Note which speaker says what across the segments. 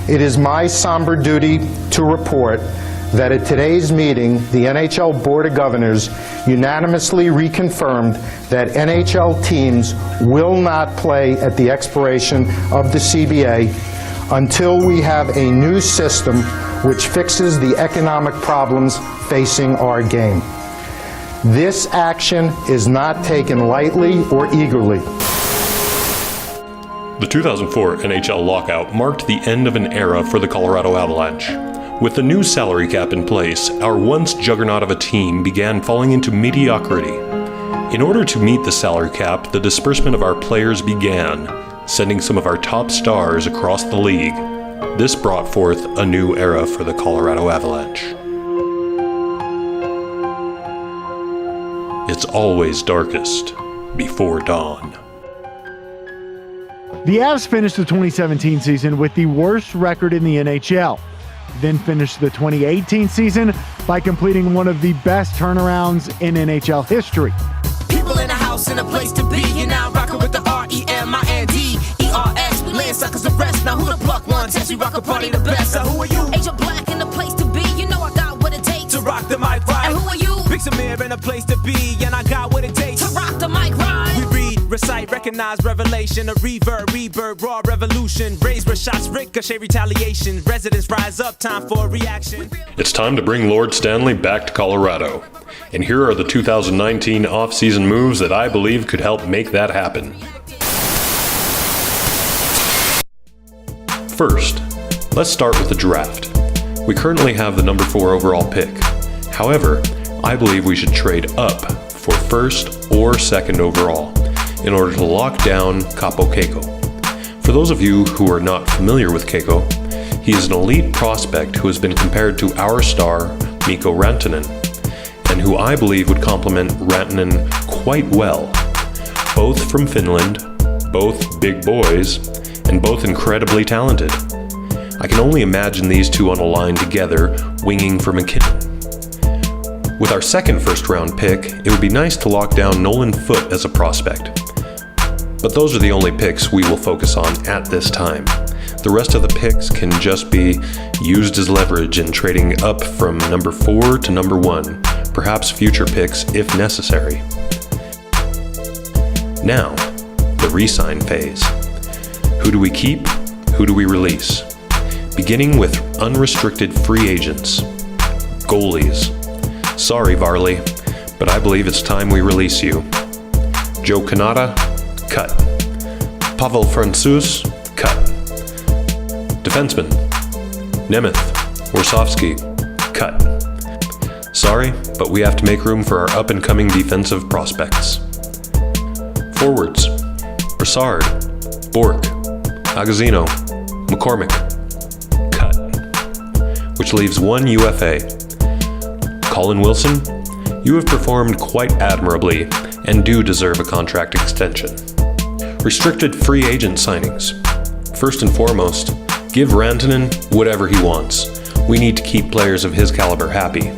Speaker 1: It is my somber duty to report that at today's meeting, the NHL Board of Governors unanimously reconfirmed that NHL teams will not play at the expiration of the CBA until we have a new system which fixes the economic problems facing our game. This action is not taken lightly or eagerly.
Speaker 2: The 2004 NHL lockout marked the end of an era for the Colorado Avalanche. With the new salary cap in place, our once juggernaut of a team began falling into mediocrity. In order to meet the salary cap, the disbursement of our players began, sending some of our top stars across the league. This brought forth a new era for the Colorado Avalanche. It's always darkest before dawn.
Speaker 3: The Avs finished the 2017 season with the worst record in the NHL. Then finished the 2018 season by completing one of the best turnarounds in NHL history.
Speaker 4: People in a house and a place to be. You're now rocking with the REMINDERS. We laying suckers to rest. Now who the pluck one? Test we rock a party the best. So who are you? Agent Black in a place to be. You know I got what it takes to rock the mic right. And who are you? Big Samir in a place to be. And I got what it takes to rock the mic right. We read, recite, recognize revelation. A reverb, raw revolution. Raise where shots ricochet, retaliation. Residents rise up, time for a reaction.
Speaker 2: It's time to bring Lord Stanley back to Colorado. And here are the 2019 offseason moves that I believe could help make that happen. First, let's start with the draft. We currently have the number 4 overall pick. However, I believe we should trade up for first or second overall in order to lock down Kaapo Kakko. For those of you who are not familiar with Kakko, he is an elite prospect who has been compared to our star, Mikko Rantanen, and who I believe would complement Rantanen quite well. Both from Finland, both big boys, and both incredibly talented. I can only imagine these two on a line together, winging for MacKinnon. With our second first-round pick, it would be nice to lock down Nolan Foote as a prospect. But those are the only picks we will focus on at this time. The rest of the picks can just be used as leverage in trading up from number 4 to number 1, perhaps future picks if necessary. Now, the re-sign phase. Who do we keep? Who do we release? Beginning with unrestricted free agents. Goalies. Sorry, Varley, but I believe it's time we release you. Joe Canada, cut. Pavel Francouz, cut. Defenseman. Nemeth, Warsofsky, cut. Sorry, but we have to make room for our up-and-coming defensive prospects. Forwards. Brassard, Bork, Agazino, McCormick, cut. Which leaves one UFA. Colin Wilson, you have performed quite admirably and do deserve a contract extension. Restricted free agent signings. First and foremost, give Rantanen whatever he wants. We need to keep players of his caliber happy.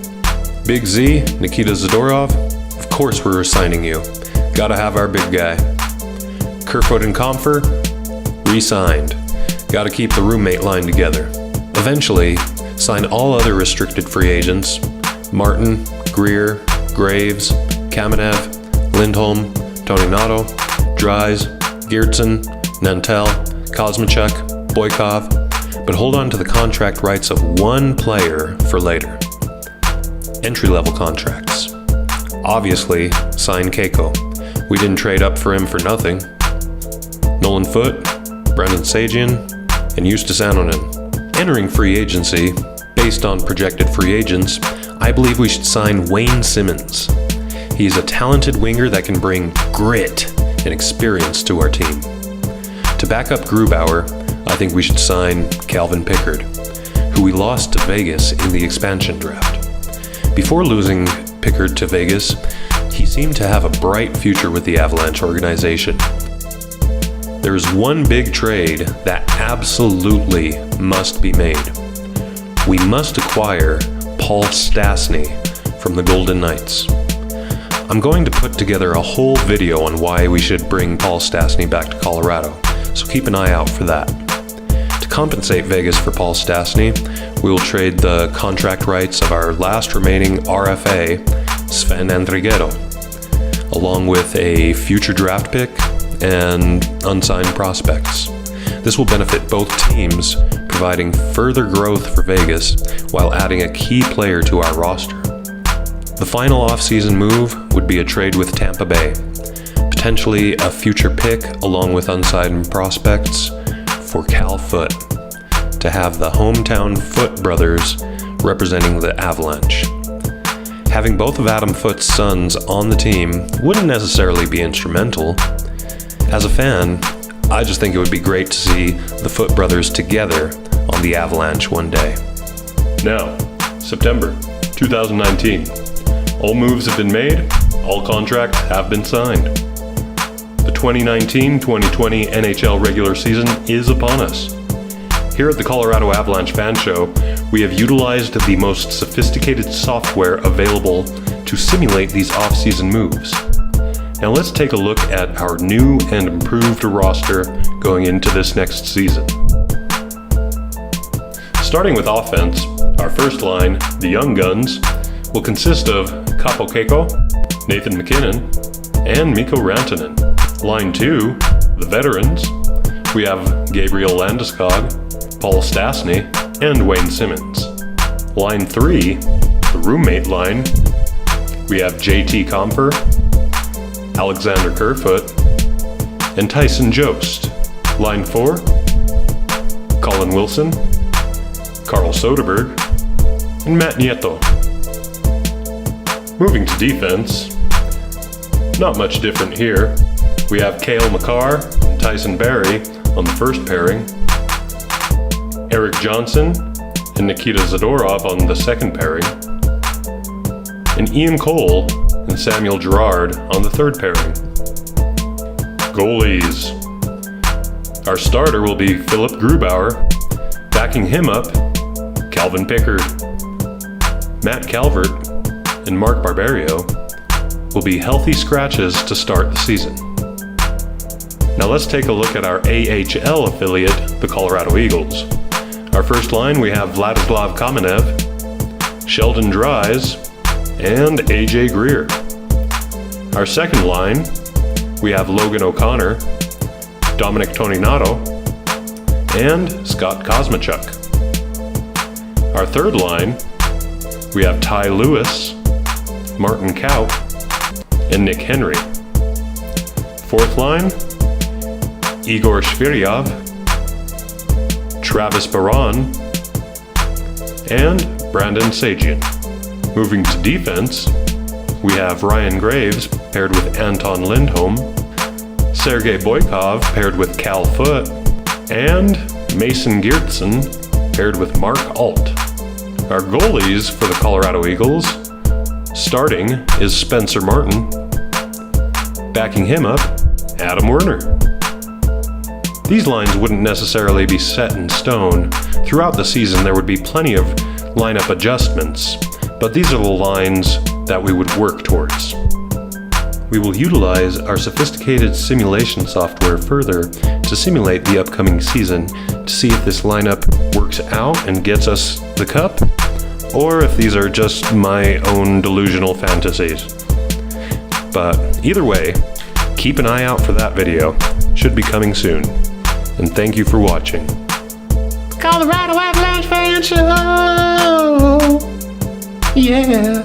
Speaker 2: Big Z, Nikita Zadorov, of course we're resigning you. Gotta have our big guy. Kerfoot and Compher, re-signed. Gotta keep the roommate line together. Eventually, sign all other restricted free agents. Martin, Greer, Graves, Kamenev, Lindholm, Toninato, Dries, Geertsen, Nantel, Kosmachuk, Boykov, but hold on to the contract rights of one player for later. Entry-level contracts. Obviously, sign Kakko. We didn't trade up for him for nothing. Nolan Foote, Brendan Sagian, and Justus Anonen. Entering free agency, based on projected free agents, I believe we should sign Wayne Simmonds. He's a talented winger that can bring grit and experience to our team. To back up Grubauer, I think we should sign Calvin Pickard, who we lost to Vegas in the expansion draft. Before losing Pickard to Vegas, he seemed to have a bright future with the Avalanche organization. There is one big trade that absolutely must be made. We must acquire Paul Stastny from the Golden Knights. I'm going to put together a whole video on why we should bring Paul Stastny back to Colorado, so keep an eye out for that. To compensate Vegas for Paul Stastny, we will trade the contract rights of our last remaining RFA, Sven Andrighetto, along with a future draft pick and unsigned prospects. This will benefit both teams, providing further growth for Vegas while adding a key player to our roster. The final offseason move would be a trade with Tampa Bay, potentially a future pick along with unsigned prospects for Kerfoot, to have the hometown Foote brothers representing the Avalanche. Having both of Adam Foote's sons on the team wouldn't necessarily be instrumental. As a fan, I just think it would be great to see the Foote brothers together on the Avalanche one day.
Speaker 5: Now, September 2019. All moves have been made, all contracts have been signed. The 2019-2020 NHL regular season is upon us. Here at the Colorado Avalanche Fan Show, we have utilized the most sophisticated software available to simulate these off-season moves. Now let's take a look at our new and improved roster going into this next season. Starting with offense, our first line, the Young Guns, will consist of Kaapo Kakko, Nathan MacKinnon, and Mikko Rantanen. Line 2, the Veterans, we have Gabriel Landeskog, Paul Stastny, and Wayne Simmonds. Line 3, the roommate line, we have JT Compher, Alexander Kerfoot, and Tyson Jost. Line 4, Colin Wilson, Carl Soderberg, and Matt Nieto. Moving to defense, not much different here. We have Cale Makar and Tyson Barrie on the first pairing, Eric Johnson and Nikita Zadorov on the second pairing, and Ian Cole and Samuel Girard on the third pairing. Goalies. Our starter will be Philip Grubauer. Backing him up, Calvin Pickard. Matt Calvert and Mark Barberio will be healthy scratches to start the season. Now let's take a look at our AHL affiliate, the Colorado Eagles. Our first line, we have Vladislav Kamenev, Sheldon Dries, and AJ Greer. Our second line, we have Logan O'Connor, Dominic Toninato, and Scott Kosmachuk. Our third line, we have Ty Lewis, Martin Kaut, and Nick Henry. Fourth line, Igor Shviryov, Travis Baron, and Brandon Sajian. Moving to defense, we have Ryan Graves paired with Anton Lindholm, Sergei Boykov paired with Cal Foote, and Mason Geertsen paired with Mark Alt. Our goalies for the Colorado Eagles, starting is Spencer Martin. Backing him up, Adam Werner. These lines wouldn't necessarily be set in stone. Throughout the season, there would be plenty of lineup adjustments, but these are the lines that we would work towards. We will utilize our sophisticated simulation software further to simulate the upcoming season to see if this lineup works out and gets us the cup, or if these are just my own delusional fantasies. But either way, keep an eye out for that video. Should be coming soon. And thank you for watching.
Speaker 6: Colorado Avalanche Fan Show! Yeah!